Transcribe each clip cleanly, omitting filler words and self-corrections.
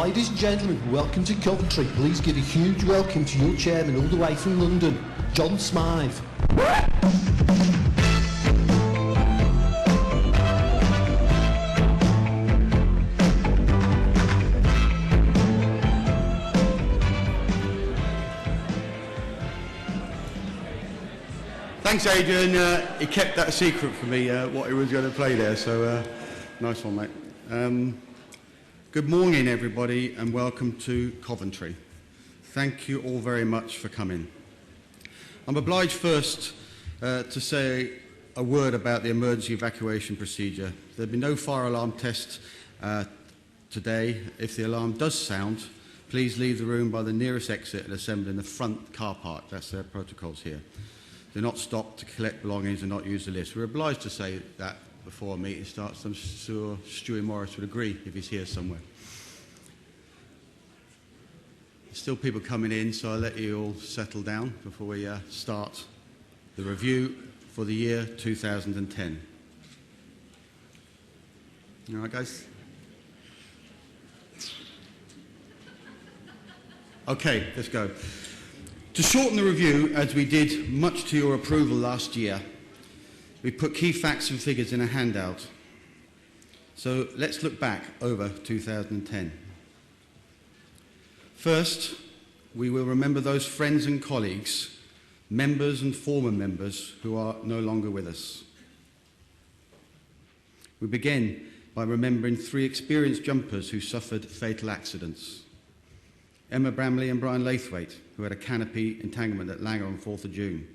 Ladies and gentlemen, welcome to Coventry. Please give a huge welcome to your chairman all the way from London, John Smyth. Thanks, Adrian. He kept that a secret for me, what he was going to play there, so nice one, mate. Good morning, everybody, and welcome to Coventry. Thank you all very much for coming. I'm obliged first to say a word about the emergency evacuation procedure. There'll be no fire alarm test today. If the alarm does sound, please leave the room by the nearest exit and assemble in the front car park. That's their protocols here. Do not stop to collect belongings and not use the lifts. We're obliged to say that before a meeting starts. I'm sure Stewie Morris would agree if he's here somewhere. There's still people coming in, so I'll let you all settle down before we start the review for the year 2010. All right, guys? Okay, let's go. To shorten the review, as we did much to your approval last year, we put key facts and figures in a handout. So let's look back over 2010. First, we will remember those friends and colleagues, members and former members who are no longer with us. We begin by remembering 3 experienced jumpers who suffered fatal accidents. Emma Bramley and Brian Laithwaite, who had a canopy entanglement at Langer on 4th of June,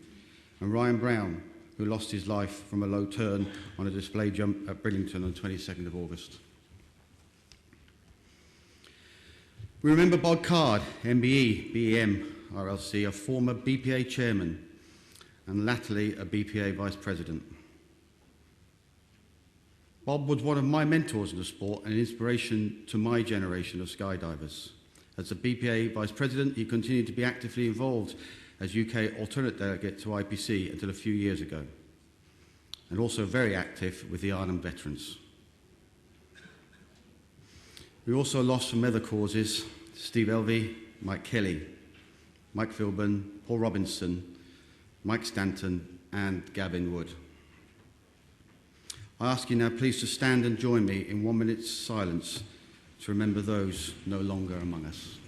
and Ryan Brown, who lost his life from a low turn on a display jump at Bridlington on the 22nd of August. We remember Bob Card, MBE, BEM, RLC, a former BPA chairman and latterly a BPA vice president. Bob was one of my mentors in the sport and an inspiration to my generation of skydivers. As a BPA vice president, he continued to be actively involved as UK alternate delegate to IPC until a few years ago, and also very active with the Arnhem veterans. We also lost from other causes Steve Elvey, Mike Kelly, Mike Philbin, Paul Robinson, Mike Stanton, and Gavin Wood. I ask you now please to stand and join me in 1 minute's silence to remember those no longer among us.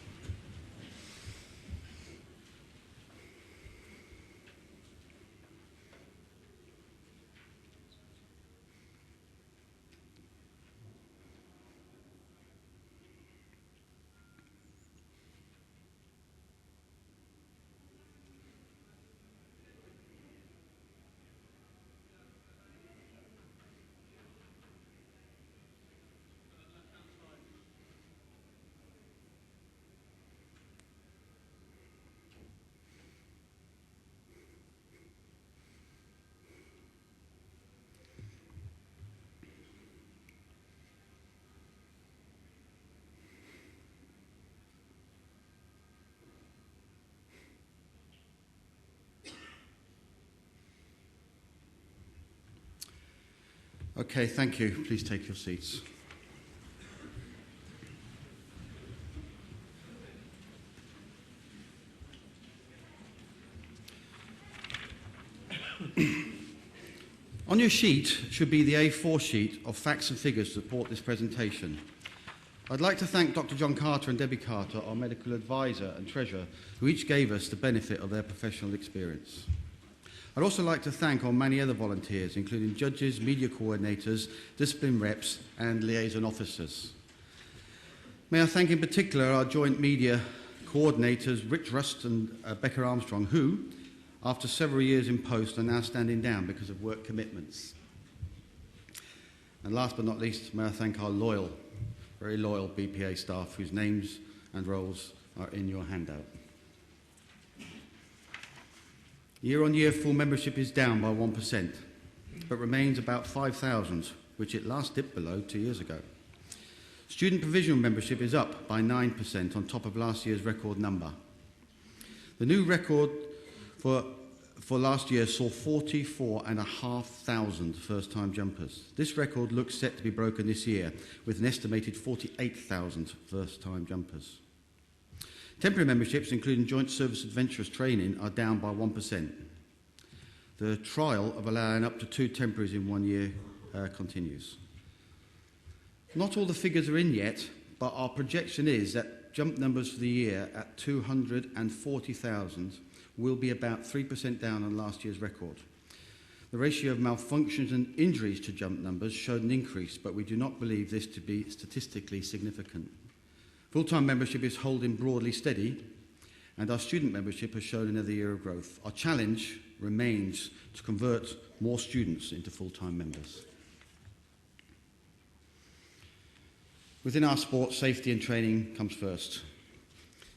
Okay, thank you. Please take your seats. On your sheet should be the A4 sheet of facts and figures to support this presentation. I'd like to thank Dr. John Carter and Debbie Carter, our medical advisor and treasurer, who each gave us the benefit of their professional experience. I'd also like to thank our many other volunteers, including judges, media coordinators, discipline reps, and liaison officers. May I thank in particular our joint media coordinators, Rich Rust and Becca Armstrong, who, after several years in post, are now standing down because of work commitments. And last but not least, may I thank our loyal, very loyal BPA staff, whose names and roles are in your handout. Year-on-year full membership is down by 1%, but remains about 5,000, which it last dipped below 2 years ago. Student provisional membership is up by 9% on top of last year's record number. The new record for for last year saw 44,500 first-time jumpers. This record looks set to be broken this year with an estimated 48,000 first-time jumpers. Temporary memberships, including Joint Service Adventurers training, are down by 1%. The trial of allowing up to 2 temporaries in 1 year continues. Not all the figures are in yet, but our projection is that jump numbers for the year at 240,000 will be about 3% down on last year's record. The ratio of malfunctions and injuries to jump numbers showed an increase, but we do not believe this to be statistically significant. Full-time membership is holding broadly steady, and our student membership has shown another year of growth. Our challenge remains to convert more students into full-time members. Within our sport, safety and training comes first.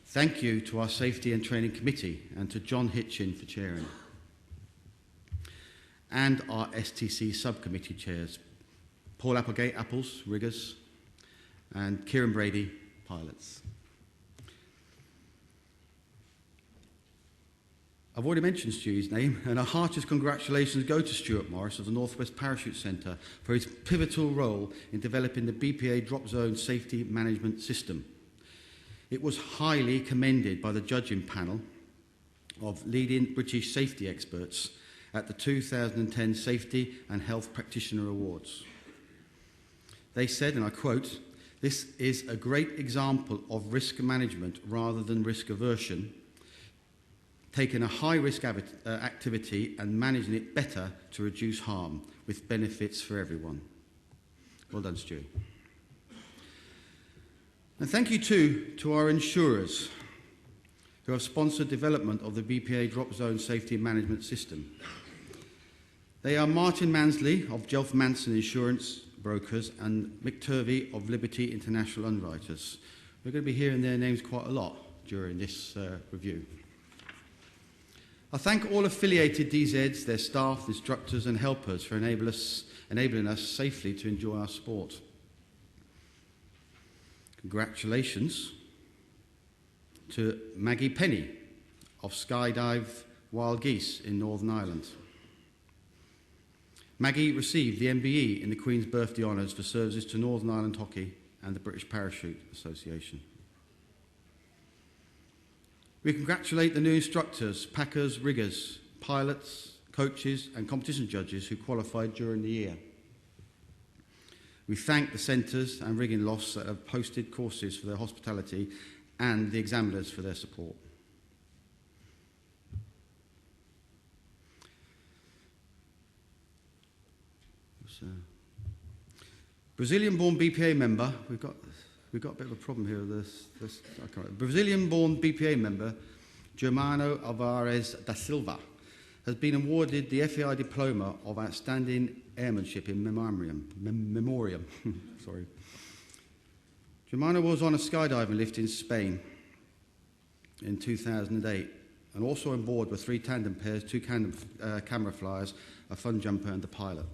Thank you to our Safety and Training Committee and to John Hitchin for chairing, and our STC subcommittee chairs, Paul Applegate, Apples, riggers, and Kieran Brady, pilots. I've already mentioned Stewie's name, and our heartiest congratulations go to Stuart Morris of the North West Parachute Centre for his pivotal role in developing the BPA Drop Zone Safety Management System. It was highly commended by the judging panel of leading British safety experts at the 2010 Safety and Health Practitioner Awards. They said, and I quote, "This is a great example of risk management rather than risk aversion, taking a high-risk activity and managing it better to reduce harm, with benefits for everyone." Well done, Stu. And thank you too to our insurers who have sponsored development of the BPA Drop Zone Safety Management System. They are Martin Mansley of Jelf Manson Insurance Brokers and Mick Turvey of Liberty International Underwriters. We're going to be hearing their names quite a lot during this review. I thank all affiliated DZs, their staff, instructors and helpers for enabling us safely to enjoy our sport. Congratulations to Maggie Penny of Skydive Wild Geese in Northern Ireland. Maggie received the MBE in the Queen's Birthday Honours for services to Northern Ireland Hockey and the British Parachute Association. We congratulate the new instructors, packers, riggers, pilots, coaches and competition judges who qualified during the year. We thank the centres and rigging lofts that have posted courses for their hospitality and the examiners for their support. Brazilian-born BPA member, we've got a bit of a problem here with this. Brazilian-born BPA member, Germano Alvarez da Silva, has been awarded the FAI Diploma of Outstanding Airmanship in Memoriam. Sorry. Germano was on a skydiving lift in Spain in 2008 and also on board were 3 tandem pairs, 2 camera flyers, a fun jumper and the pilot.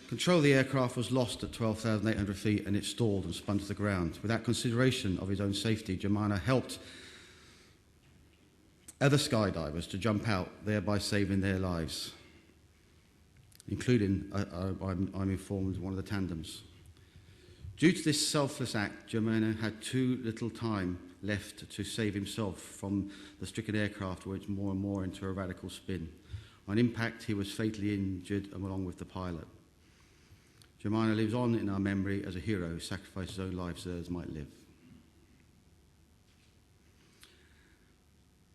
Control of the aircraft was lost at 12,800 feet and it stalled and spun to the ground. Without consideration of his own safety, Germano helped other skydivers to jump out, thereby saving their lives, including, I'm informed, one of the tandems. Due to this selfless act, Germano had too little time left to save himself from the stricken aircraft, which more and more into a radical spin. On impact, he was fatally injured along with the pilot. Germano lives on in our memory as a hero who sacrificed his own life so others might live.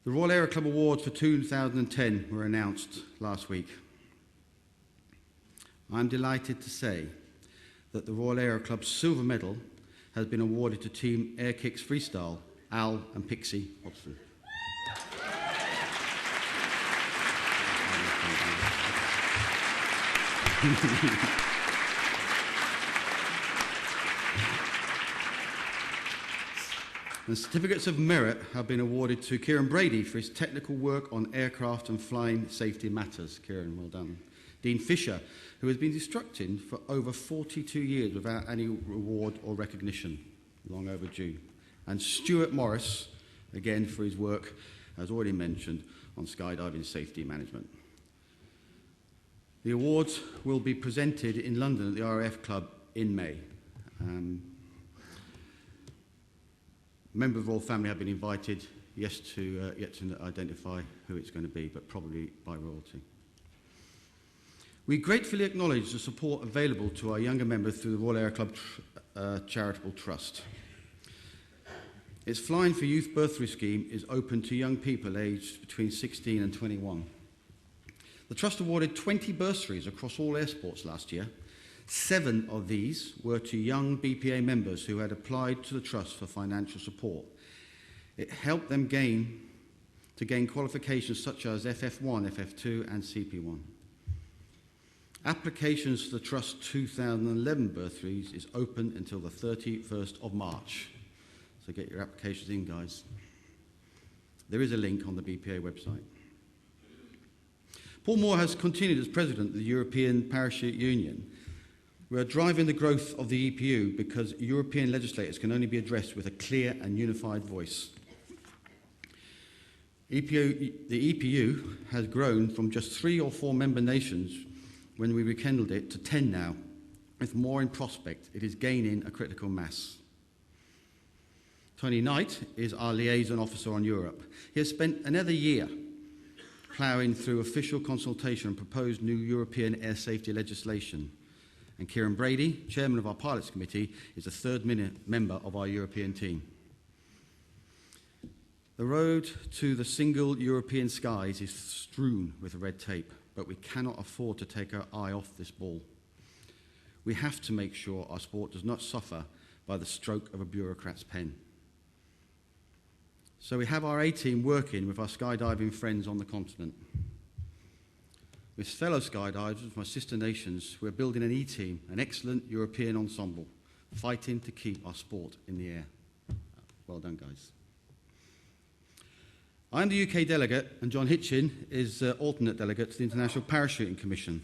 The Royal Aero Club Awards for 2010 were announced last week. I'm delighted to say that the Royal Aero Club's silver medal has been awarded to Team Air Kicks Freestyle, Al and Pixie Hodgson. The certificates of merit have been awarded to Kieran Brady for his technical work on aircraft and flying safety matters. Kieran, well done. Dean Fisher, who has been instructing for over 42 years without any reward or recognition, long overdue. And Stuart Morris, again for his work, as already mentioned, on skydiving safety management. The awards will be presented in London at the RAF Club in May. Members of the royal family have been invited, yet to identify who it's going to be, but probably by royalty. We gratefully acknowledge the support available to our younger members through the Royal Air Club Charitable Trust. Its Flying for Youth bursary scheme is open to young people aged between 16 and 21. The Trust awarded 20 bursaries across all air sports last year. 7 of these were to young BPA members who had applied to the Trust for financial support. It helped them gain qualifications such as FF1, FF2 and CP1. Applications for the Trust 2011 bursaries is open until the 31st of March. So get your applications in, guys. There is a link on the BPA website. Paul Moore has continued as president of the European Parachute Union. We are driving the growth of the EPU because European legislators can only be addressed with a clear and unified voice. The EPU has grown from just 3 or 4 member nations when we rekindled it to 10 now. With more in prospect, it is gaining a critical mass. Tony Knight is our liaison officer on Europe. He has spent another year ploughing through official consultation and proposed new European air safety legislation. And Kieran Brady, chairman of our pilots committee, is the 3rd member of our European team. The road to the single European skies is strewn with red tape, but we cannot afford to take our eye off this ball. We have to make sure our sport does not suffer by the stroke of a bureaucrat's pen. So we have our A-team working with our skydiving friends on the continent. With fellow skydivers, my sister nations, we're building an E-team, an excellent European ensemble, fighting to keep our sport in the air. Well done, guys. I'm the UK delegate, and John Hitchin is alternate delegate to the International Parachuting Commission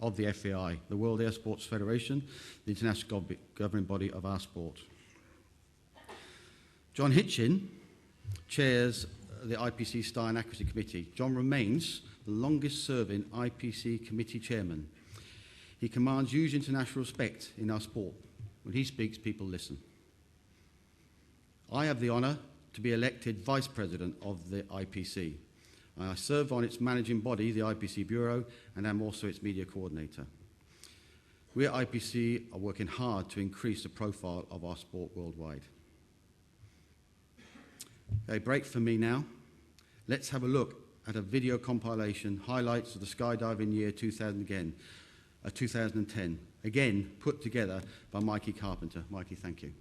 of the FAI, the World Air Sports Federation, the international governing body of our sport. John Hitchin chairs the IPC Star and Accuracy Committee. John remains the longest-serving IPC committee chairman. He commands huge international respect in our sport. When he speaks, people listen. I have the honour to be elected vice president of the IPC. I serve on its managing body, the IPC Bureau, and I'm also its media coordinator. We at IPC are working hard to increase the profile of our sport worldwide. Okay, break for me now. Let's have a look at a video compilation, highlights of the skydiving year 2010, again put together by Mikey Carpenter. Mikey, thank you.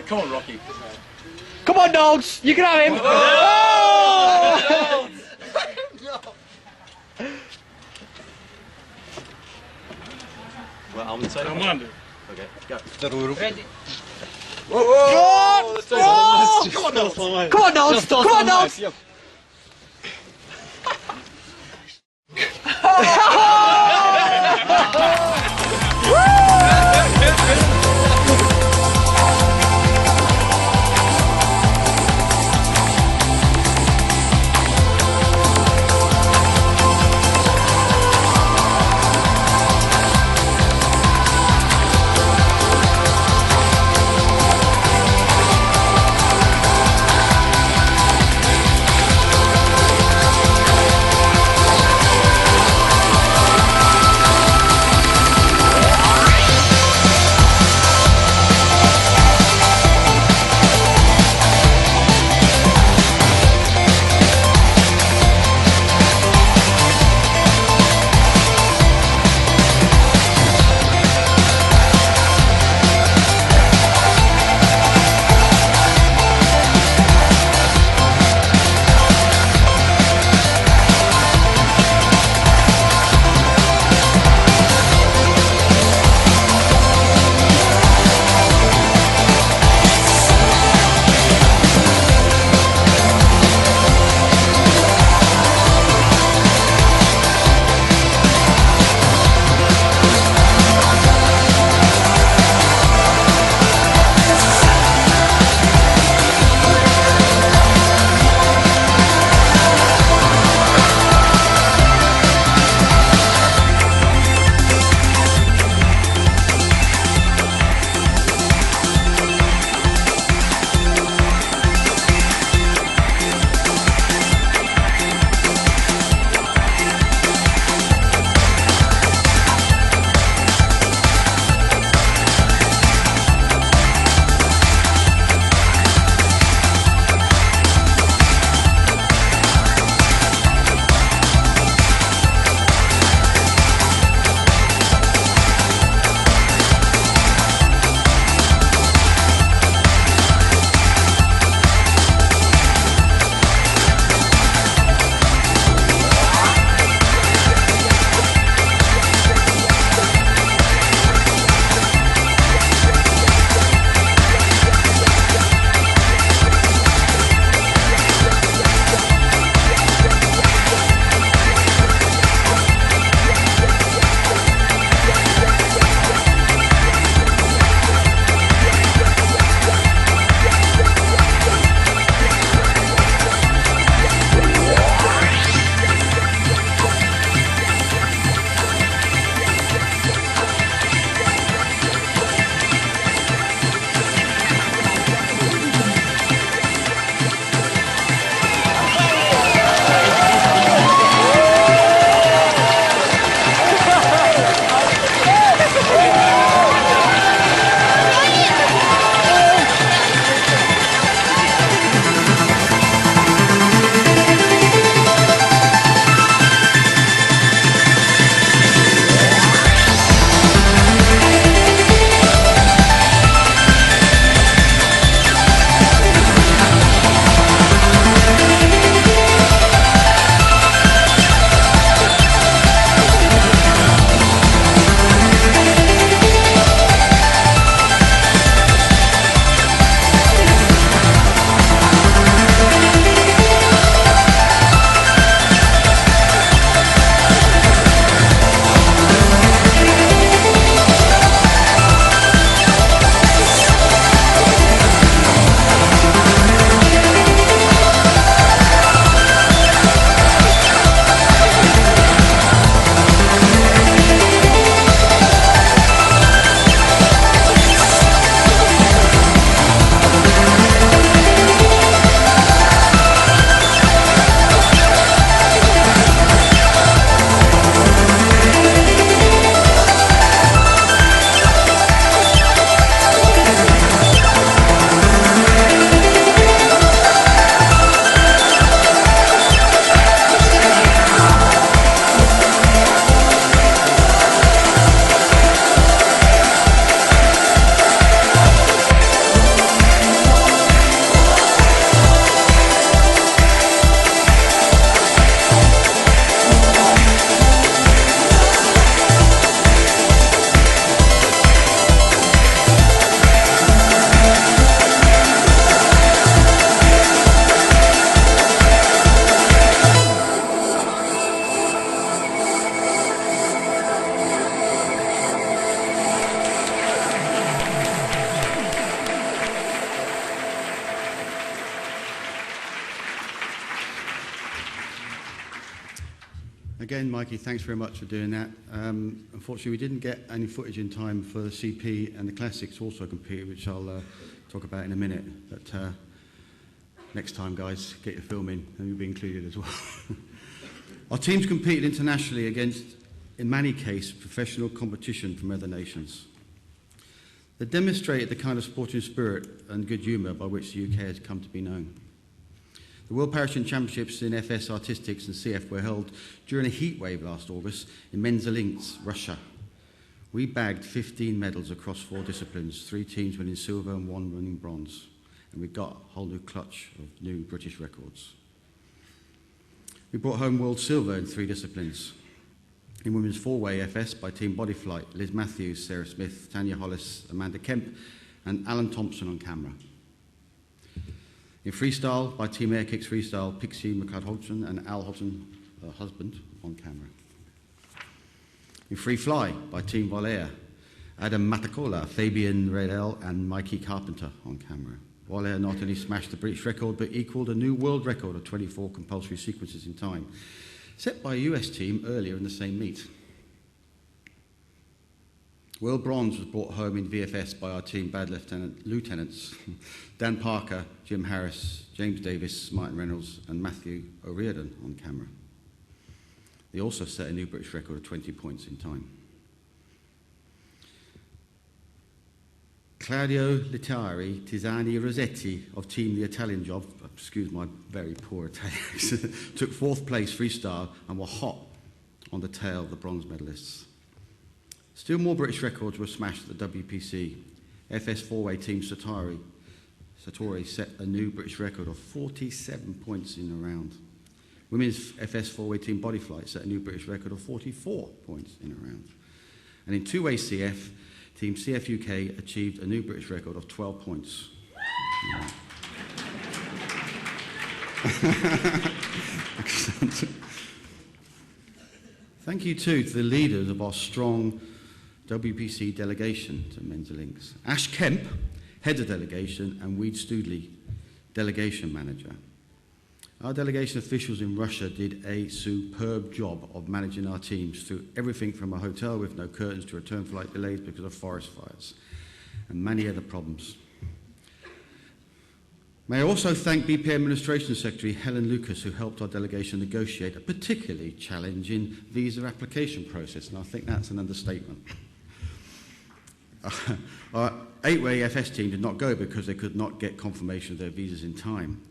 Come on, Rocky. Come on, dogs! You can have him! Oh! Well, I'm the same. Commander. Okay, go. Ready? Whoa! Come on, dogs! Come on, dogs! Come on, dogs! Again, Mikey, thanks very much for doing that. Unfortunately, we didn't get any footage in time for the CP and the Classics also competed, which I'll talk about in a minute. But next time, guys, get your film in and you'll be included as well. Our teams competed internationally against, in many cases, professional competition from other nations. They demonstrated the kind of sporting spirit and good humour by which the UK has come to be known. The World Parachute Championships in FS Artistics and CF were held during a heat wave last August in Menzelinsk, Russia. We bagged 15 medals across 4 disciplines, 3 teams winning silver and 1 winning bronze. And we got a whole new clutch of new British records. We brought home world silver in 3 disciplines. In women's 4-way FS by Team Bodyflight, Liz Matthews, Sarah Smyth, Tanya Hollis, Amanda Kemp and Alan Thompson on camera. In freestyle, by Team Air Kicks Freestyle, Pixie McLeod-Hodgson and Al Hodgson, husband, on camera. In free fly, by Team Volair, Adam Matacola, Fabian Redel and Mikey Carpenter on camera. Volair not only smashed the British record, but equalled a new world record of 24 compulsory sequences in time, set by a US team earlier in the same meet. World bronze was brought home in VFS by our team bad lieutenants Dan Parker, Jim Harris, James Davis, Martin Reynolds and Matthew O'Riordan on camera. They also set a new British record of 20 points in time. Claudio Litari, Tiziani Rossetti of Team The Italian Job, excuse my very poor Italian, took 4th place freestyle and were hot on the tail of the bronze medalists. Still more British records were smashed at the WPC. FS 4-way team Satori set a new British record of 47 points in a round. Women's FS 4-way team Bodyflight set a new British record of 44 points in a round. And in 2-way CF, Team CF UK achieved a new British record of 12 points. Excellent. Thank you too to the leaders of our strong WPC delegation to Menzelinks. Ash Kemp, head of delegation, and Weed Stoodley, delegation manager. Our delegation officials in Russia did a superb job of managing our teams through everything from a hotel with no curtains to return flight delays because of forest fires and many other problems. May I also thank BPA Administration Secretary Helen Lucas, who helped our delegation negotiate a particularly challenging visa application process, and I think that's an understatement. Our 8-way FS team did not go because they could not get confirmation of their visas in time.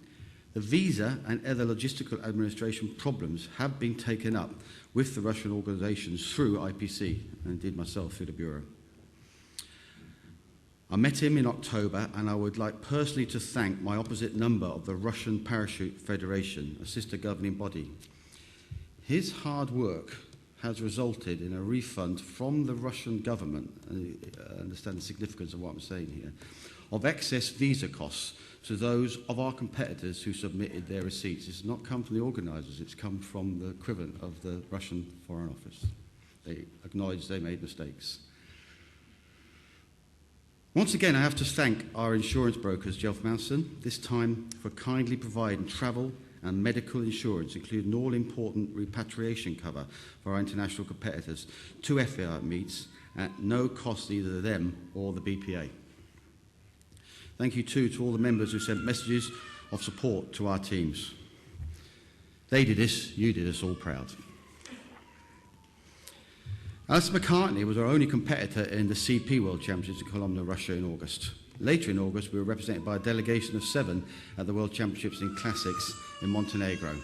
The visa and other logistical administration problems have been taken up with the Russian organisations through IPC, and indeed myself through the Bureau. I met him in October, and I would like personally to thank my opposite number of the Russian Parachute Federation, a sister governing body. His hard work has resulted in a refund from the Russian government, and I understand the significance of what I'm saying here, of excess visa costs to those of our competitors who submitted their receipts. This has not come from the organisers, it's come from the equivalent of the Russian Foreign Office. They acknowledged they made mistakes. Once again, I have to thank our insurance brokers, Jelf Manson, this time for kindly providing travel and medical insurance, including all-important repatriation cover for our international competitors to FAI meets at no cost either to them or the BPA. Thank you too to all the members who sent messages of support to our teams. They did this, you did us all proud. Alistair McCartney was our only competitor in the CP World Championships in Kolomna, Russia in August. Later in August, we were represented by a delegation of 7 at the World Championships in Classics in Montenegro.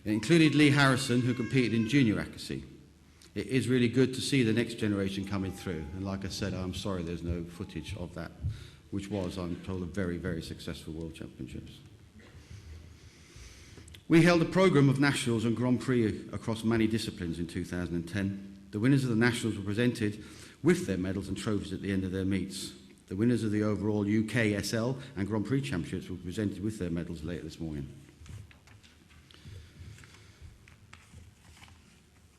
It included Lee Harrison, who competed in junior accuracy. It is really good to see the next generation coming through. And like I said, I'm sorry there's no footage of that, which was, I'm told, a very, very successful World Championships. We held a programme of nationals and Grand Prix across many disciplines in 2010. The winners of the nationals were presented with their medals and trophies at the end of their meets. The winners of the overall UK, SL and Grand Prix Championships were presented with their medals later this morning.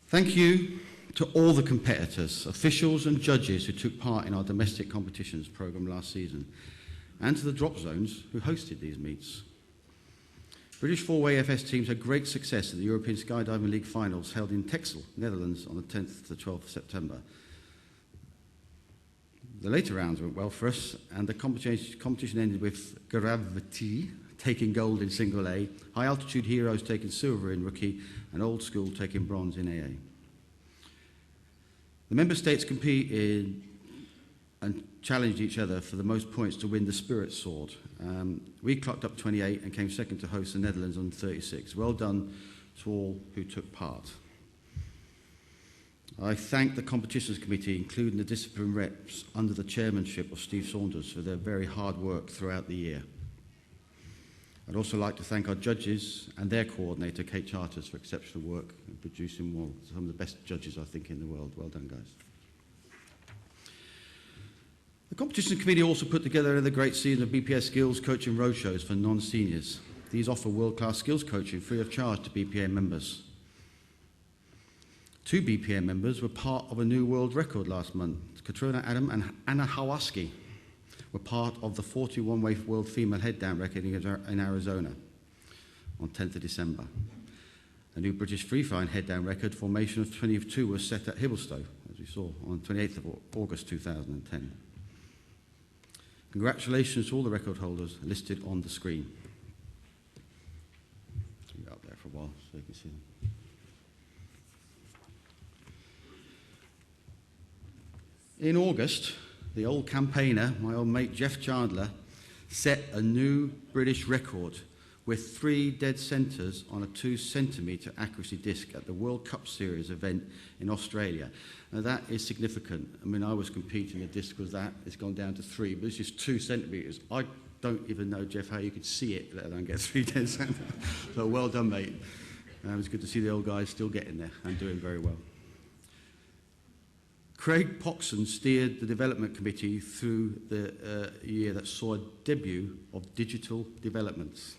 Thank you to all the competitors, officials and judges who took part in our domestic competitions programme last season, and to the drop zones who hosted these meets. British four-way FS teams had great success at the European Skydiving League finals held in Texel, Netherlands on the 10th to the 12th of September. The later rounds went well for us, and the competition ended with Gravity taking gold in single A, High Altitude Heroes taking silver in rookie, and Old School taking bronze in AA. The member states competed and challenged each other for the most points to win the Spirit Sword. We clocked up 28 and came second to host the Netherlands on 36. Well done to all who took part. I thank the Competitions Committee, including the discipline reps under the chairmanship of Steve Saunders, for their very hard work throughout the year. I'd also like to thank our judges and their coordinator, Kate Charters, for exceptional work in producing some of the best judges, I think, in the world. Well done, guys. The Competition Committee also put together another great season of BPA skills coaching roadshows for non-seniors. These offer world-class skills coaching free of charge to BPA members. 2 BPA members were part of a new world record last month. Katrina Adam and Anna Hawaski were part of the 41-way world female head-down record in Arizona on 10th of December. A new British free-flying head-down record formation of 22 was set at Hibblestow, as we saw, on 28th of August 2010. Congratulations to all the record holders listed on the screen. Be up there for a while so you can see them. In August, the old campaigner, my old mate Jeff Chandler, set a new British record with 3 dead centres on a 2-centimetre accuracy disc at the World Cup Series event in Australia. Now that is significant. I mean, I was competing, the disc was that, it's gone down to 3, but it's just 2 centimetres. I don't even know, Jeff, how you could see it, let alone get 3 dead centres. So well done, mate. It was good to see the old guys still getting there and doing very well. Craig Poxon steered the development committee through the year that saw a debut of digital developments,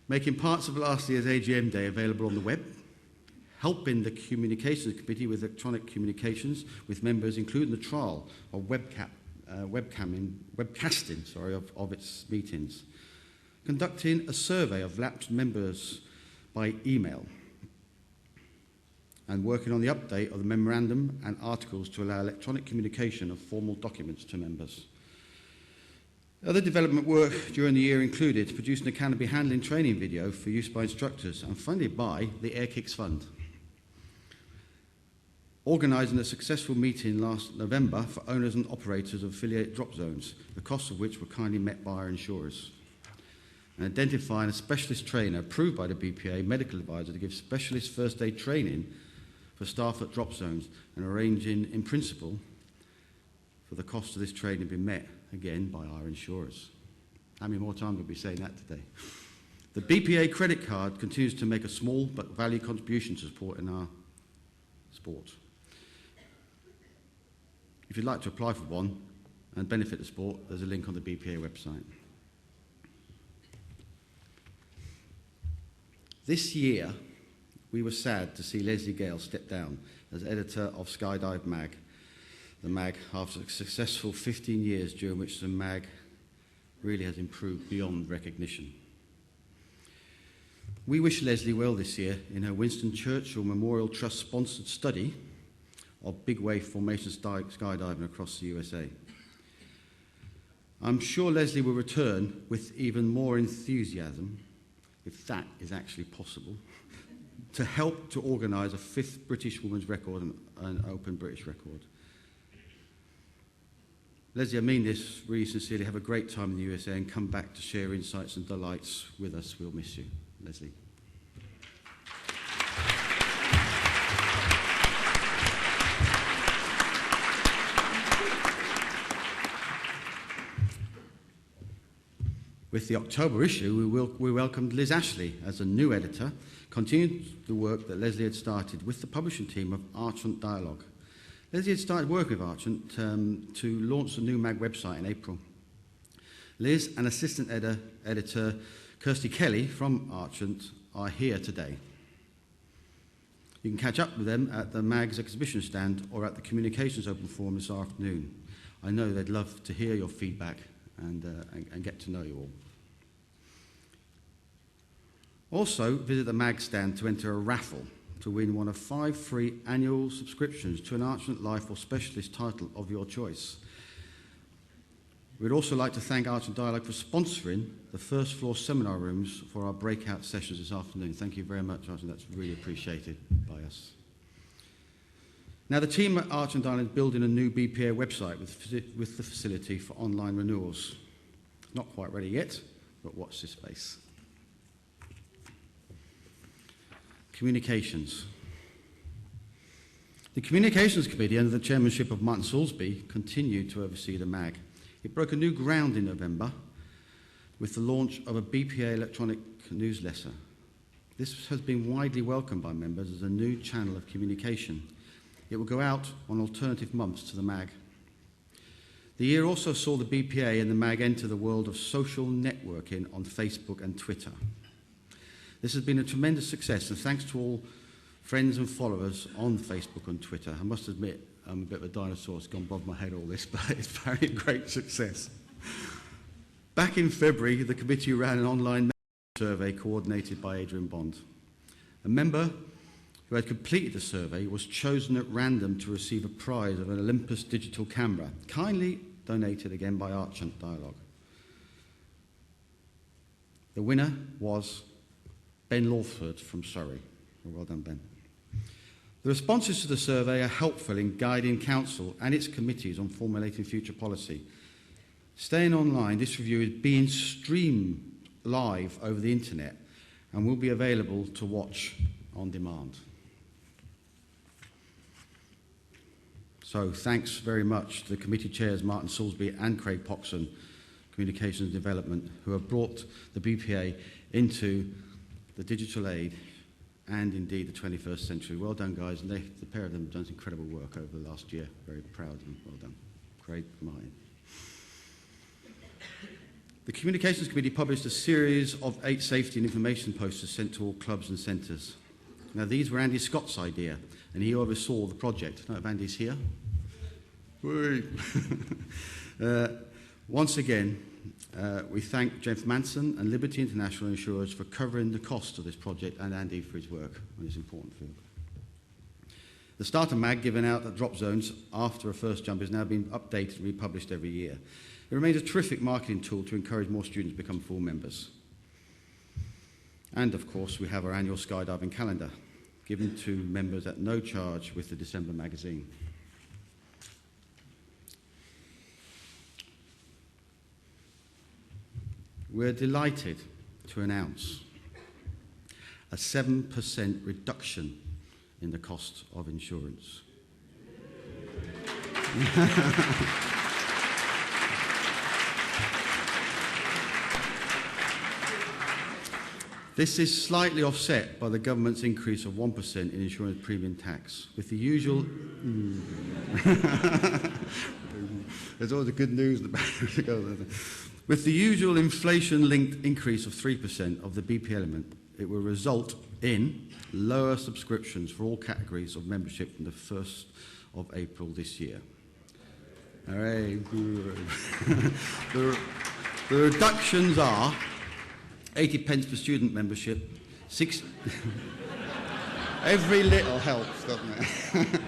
making parts of last year's AGM day available on the web, helping the communications committee with electronic communications with members, including the trial of webcasting of its meetings, conducting a survey of lapsed members by email, and working on the update of the memorandum and articles to allow electronic communication of formal documents to members. Other development work during the year included producing a canopy handling training video for use by instructors and funded by the Air Kicks Fund. Organising a successful meeting last November for owners and operators of affiliate drop zones, the costs of which were kindly met by our insurers. And identifying a specialist trainer approved by the BPA medical advisor to give specialist first aid training for staff at drop zones, and arranging in principle for the cost of this training being met, again, by our insurers. How many more times will we be saying that today? The BPA credit card continues to make a small but valued contribution to support in our sport. If you'd like to apply for one and benefit the sport, there's a link on the BPA website. This year, we were sad to see Leslie Gale step down as editor of Skydive Mag, the mag, after a successful 15 years during which the mag really has improved beyond recognition. We wish Leslie well this year in her Winston Churchill Memorial Trust sponsored study of big wave formation skydiving across the USA. I'm sure Leslie will return with even more enthusiasm, if that is actually possible, to help to organise a 5th British women's record and an open British record. Leslie, I mean this really sincerely. Have a great time in the USA and come back to share insights and delights with us. We'll miss you. Leslie. With the October issue, we welcomed Liz Ashley as a new editor, continued the work that Leslie had started with the publishing team of Archant Dialogue. Leslie had started working with Archant to launch the new mag website in April. Liz and assistant editor Kirsty Kelly from Archant are here today. You can catch up with them at the mag's exhibition stand or at the Communications Open Forum this afternoon. I know they'd love to hear your feedback and get to know you all. Also, visit the MAG stand to enter a raffle to win one of 5 free annual subscriptions to an Archant Life or specialist title of your choice. We'd also like to thank Arts and Dialogue for sponsoring the first floor seminar rooms for our breakout sessions this afternoon. Thank you very much, Arts, and that's really appreciated by us. Now, the team at Arts and Dialogue is building a new BPA website with the facility for online renewals. Not quite ready yet, but watch this space. Communications. The Communications Committee, under the chairmanship of Martin Salisbury, continued to oversee the MAG. It broke a new ground in November with the launch of a BPA electronic newsletter. This has been widely welcomed by members as a new channel of communication. It will go out on alternative months to the MAG. The year also saw the BPA and the MAG enter the world of social networking on Facebook and Twitter. This has been a tremendous success, and thanks to all friends and followers on Facebook and Twitter. I must admit, I'm a bit of a dinosaur, it's gone above my head all this, but it's very great success. Back in February, the committee ran an online survey coordinated by Adrian Bond. A member who had completed the survey was chosen at random to receive a prize of an Olympus digital camera, kindly donated again by Archant Dialogue. The winner was Ben Lawford from Surrey. Well done, Ben. The responses to the survey are helpful in guiding Council and its committees on formulating future policy. Staying online, this review is being streamed live over the internet and will be available to watch on demand. So thanks very much to the committee chairs Martin Salisbury and Craig Poxon, Communications and Development, who have brought the BPA into the digital age and indeed the 21st century. Well done, guys, and the pair of them have done some incredible work over the last year. Very proud of them. Well done. Craig, Martin. The Communications Committee published a series of 8 safety and information posters sent to all clubs and centres. Now, these were Andy Scott's idea, and he oversaw the project. I don't know if Andy's here. Once again, we thank Jeff Manson and Liberty International Insurers for covering the cost of this project and Andy for his work on this important field. The starter mag given out at drop zones after a first jump is now being updated and republished every year. It remains a terrific marketing tool to encourage more students to become full members. And of course, we have our annual skydiving calendar given to members at no charge with the December magazine. We're delighted to announce a 7% reduction in the cost of insurance. This is slightly offset by the government's increase of 1% in insurance premium tax, with the usual... There's always the good news and the bad news. With the usual inflation-linked increase of 3% of the BP element, it will result in lower subscriptions for all categories of membership from the 1st of April this year. Hooray. The reductions are 80 pence for student membership, every little helps, doesn't it?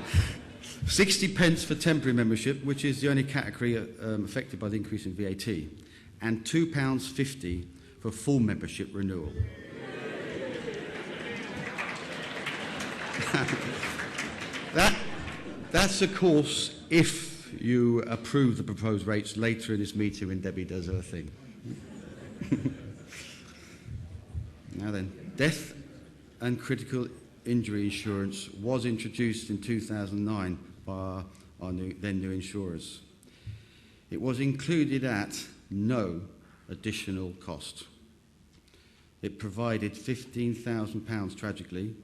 60 pence for temporary membership, which is the only category affected by the increase in VAT, and £2.50 for full membership renewal. That's of course if you approve the proposed rates later in this meeting when Debbie does her thing. Now then, death and critical injury insurance was introduced in 2009 by our then new insurers. It was included at no additional cost. It provided £15,000 tragically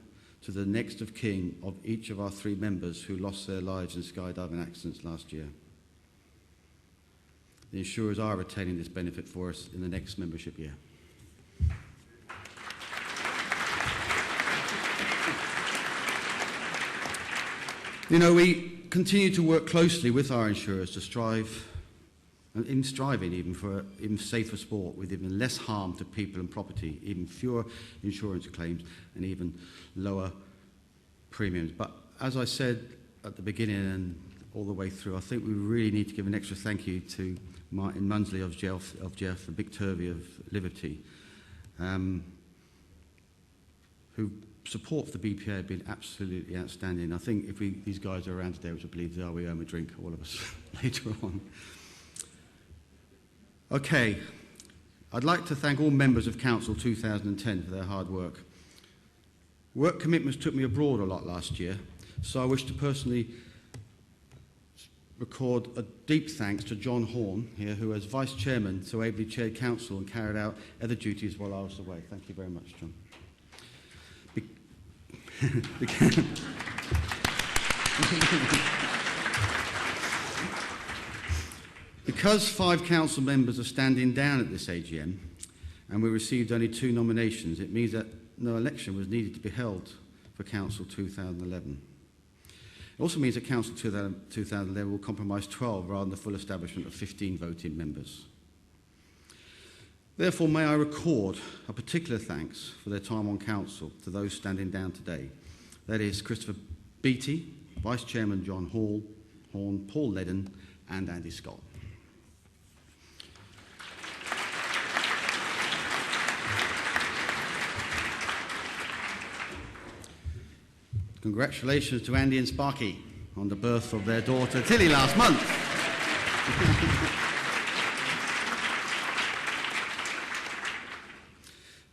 to the next of kin of each of our 3 members who lost their lives in skydiving accidents last year. The insurers are retaining this benefit for us in the next membership year. You know, we continue to work closely with our insurers to strive and in striving even for even safer sport with even less harm to people and property, even fewer insurance claims and even lower premiums. But as I said at the beginning and all the way through, I think we really need to give an extra thank you to Martin Munsley of Jeff and Vic Turvey of Liberty, who support for the BPA have been absolutely outstanding. I think if these guys are around today, which I believe they are, we owe them a drink, all of us, later on. Okay, I'd like to thank all members of Council 2010 for their hard work. Work commitments took me abroad a lot last year, so I wish to personally record a deep thanks to John Horn here, who as Vice Chairman so ably chaired Council and carried out other duties while I was away. Thank you very much, John. Because 5 council members are standing down at this AGM and we received only 2 nominations, it means that no election was needed to be held for Council 2011. It also means that Council 2011 will comprise 12 rather than the full establishment of 15 voting members. Therefore, may I record a particular thanks for their time on Council to those standing down today. That is Christopher Beattie, Vice Chairman John Horn, Paul Ledden and Andy Scott. Congratulations to Andy and Sparky on the birth of their daughter Tilly last month.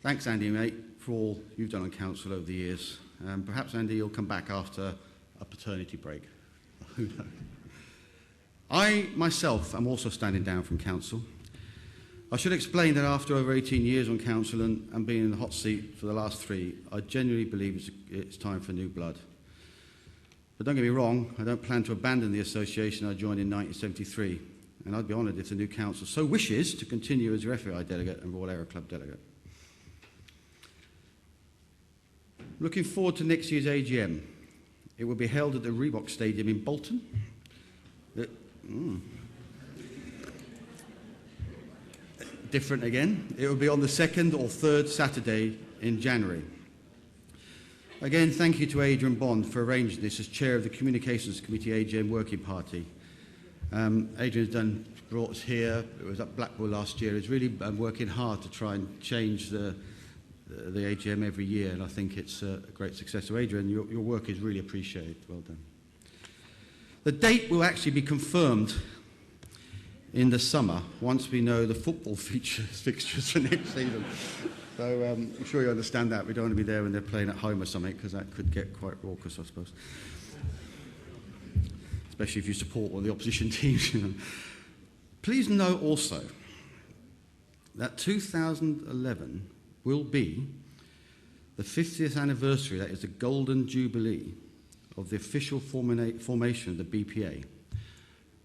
Thanks, Andy, mate, for all you've done on Council over the years. Perhaps, Andy, you'll come back after a paternity break. Who knows? I, myself, am also standing down from Council. I should explain that after over 18 years on Council and being in the hot seat for the last 3, I genuinely believe it's time for new blood. But don't get me wrong, I don't plan to abandon the association I joined in 1973, and I'd be honoured if the new Council so wishes to continue as referee delegate and Royal Aero Club delegate. Looking forward to next year's AGM. It will be held at the Reebok Stadium in Bolton. Different again. It will be on the 2nd or 3rd Saturday in January. Again, thank you to Adrian Bond for arranging this as Chair of the Communications Committee AGM Working Party. Adrian's brought us here. It was at Blackpool last year. He's really working hard to try and change the AGM every year, and I think it's a great success. So Adrian, your work is really appreciated. Well done. The date will actually be confirmed in the summer once we know the football fixtures for next season. So I'm sure you understand that. We don't want to be there when they're playing at home or something, because that could get quite raucous, I suppose. Especially if you support one of the opposition teams. You know. Please note also that 2011 will be the 50th anniversary, that is the Golden Jubilee, of the official formation of the BPA.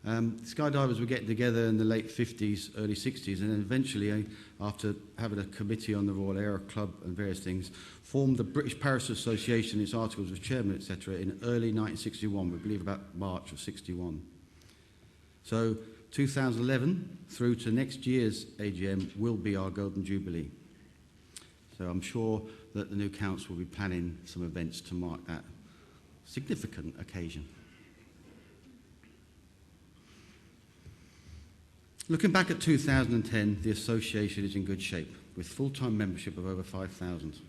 Skydivers were getting together in the late 50s, early 60s, and then eventually, after having a committee on the Royal Aero Club and various things, formed the British Paris Association, its articles of chairman, etc., in early 1961, we believe about March of 61. So 2011 through to next year's AGM will be our Golden Jubilee. So I'm sure that the new council will be planning some events to mark that significant occasion. Looking back at 2010, the association is in good shape, with full-time membership of over 5,000.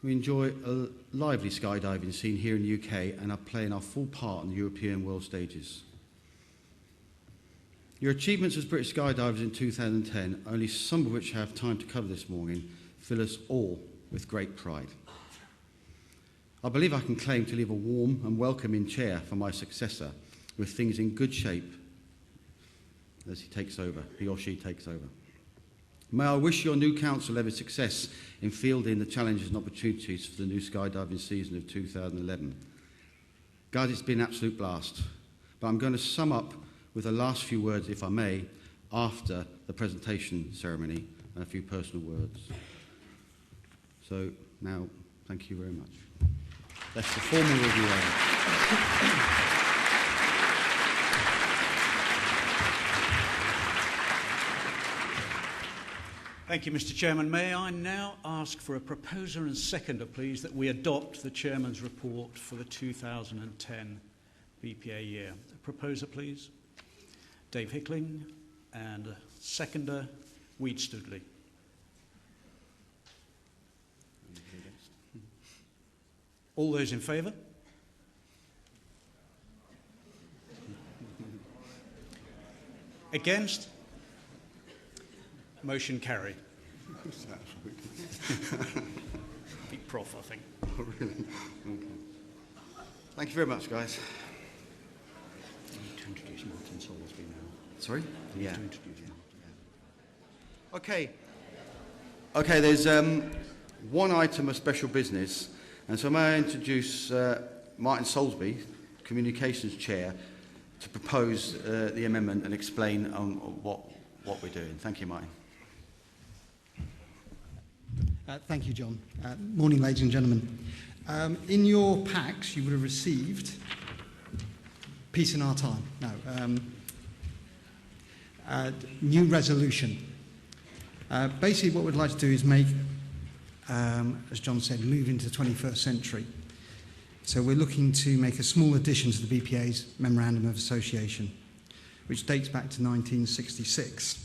We enjoy a lively skydiving scene here in the UK and are playing our full part on the European world stages. Your achievements as British skydivers in 2010, only some of which I have time to cover this morning, fill us all with great pride. I believe I can claim to leave a warm and welcoming chair for my successor, with things in good shape as he or she takes over. May I wish your new council every success in fielding the challenges and opportunities for the new skydiving season of 2011. Guys, it's been an absolute blast, but I'm going to sum up with the last few words, if I may, after the presentation ceremony and a few personal words. So now, thank you very much. That's the formal review. Thank you, Mr. Chairman. May I now ask for a proposer and seconder, please, that we adopt the Chairman's report for the 2010 BPA year. A proposer, please. Dave Hickling, and a seconder, Weed Studley. All those in favour? Against? Motion carried. Big prof, I think. Oh, really? Okay. Thank you very much, guys. I need to introduce Martin Soulsby now. Sorry? Yeah. To introduce him. Okay. Okay, there's one item of special business, and so may I introduce Martin Soulsby, Communications Chair, to propose the amendment and explain what we're doing. Thank you, Martin. Thank you, John. Morning, ladies and gentlemen. In your packs, you would have received Peace in Our Time. No, new resolution. Basically, what we'd like to do is make, as John said, move into the 21st century. So we're looking to make a small addition to the BPA's Memorandum of Association, which dates back to 1966.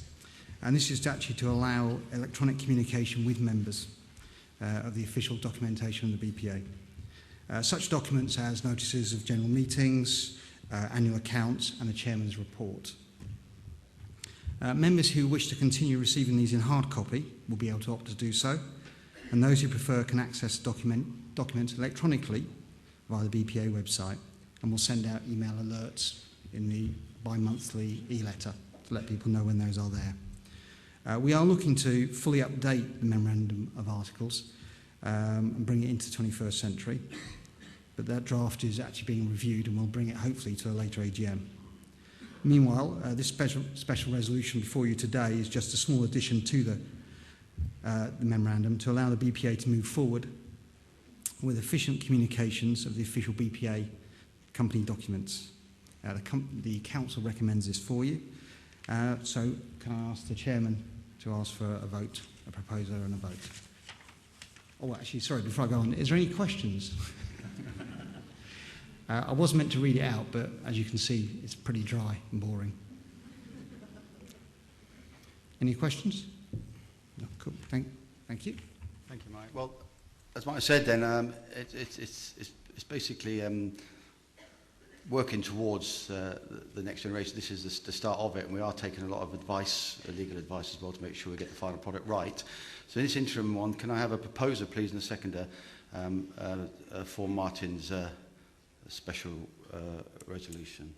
And this is actually to allow electronic communication with members of the official documentation of the BPA. Such documents as notices of general meetings, annual accounts, and a chairman's report. Members who wish to continue receiving these in hard copy will be able to opt to do so, and those who prefer can access documents electronically via the BPA website, and we'll send out email alerts in the bi-monthly e-letter to let people know when those are there. We are looking to fully update the Memorandum of Articles and bring it into the 21st century, but that draft is actually being reviewed and we'll bring it hopefully to a later AGM. Meanwhile, this special resolution before you today is just a small addition to the Memorandum to allow the BPA to move forward with efficient communications of the official BPA company documents. The Council recommends this for you. So can I ask the Chairman to ask for a vote, a proposer and a vote? Oh, actually, sorry, before I go on, is there any questions? I was meant to read it out, but as you can see, it's pretty dry and boring. Any questions? No, cool. Thank you. Thank you, Mike. Well, as Mike said then, it's basically working towards the next generation. This is the start of it, and we are taking a lot of advice, legal advice as well, to make sure we get the final product right. So in this interim one, can I have a proposer, please, and a seconder for Martin's special resolution?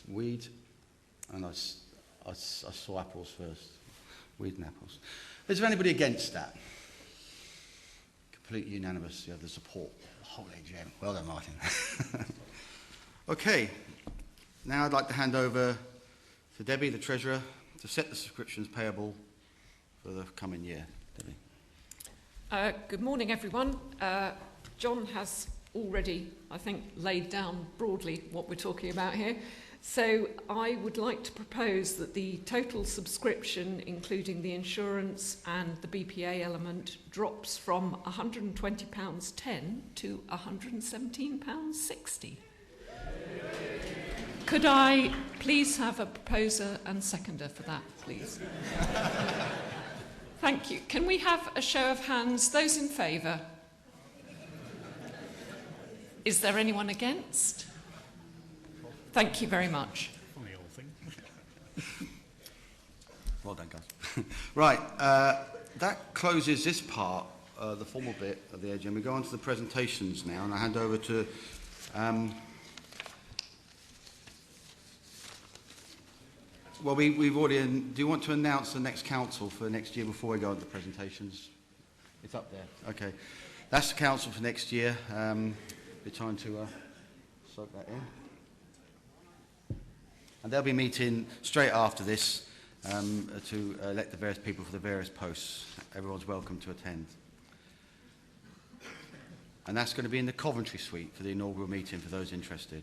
Weed, and I saw apples first. Weed and apples. Is there anybody against that? Completely unanimous. You have the support. The whole AGM. Well done, Martin. Okay. Now I'd like to hand over to Debbie, the Treasurer, to set the subscriptions payable for the coming year. Debbie. Good morning, everyone. John has already, I think, laid down broadly what we're talking about here. So I would like to propose that the total subscription, including the insurance and the BPA element, drops from £120.10 to £117.60. Could I please have a proposer and seconder for that, please? Thank you. Can we have a show of hands? Those in favour? Is there anyone against? Thank you very much. Funny old thing. Well done, guys. Right, that closes this part, the formal bit of the AGM. We go on to the presentations now, and I hand over to well, we've already. Do you want to announce the next council for next year before we go on to the presentations? It's up there. Okay, that's the council for next year. Be time to soak that in. And they'll be meeting straight after this to elect the various people for the various posts. Everyone's welcome to attend. And that's going to be in the Coventry suite for the inaugural meeting for those interested.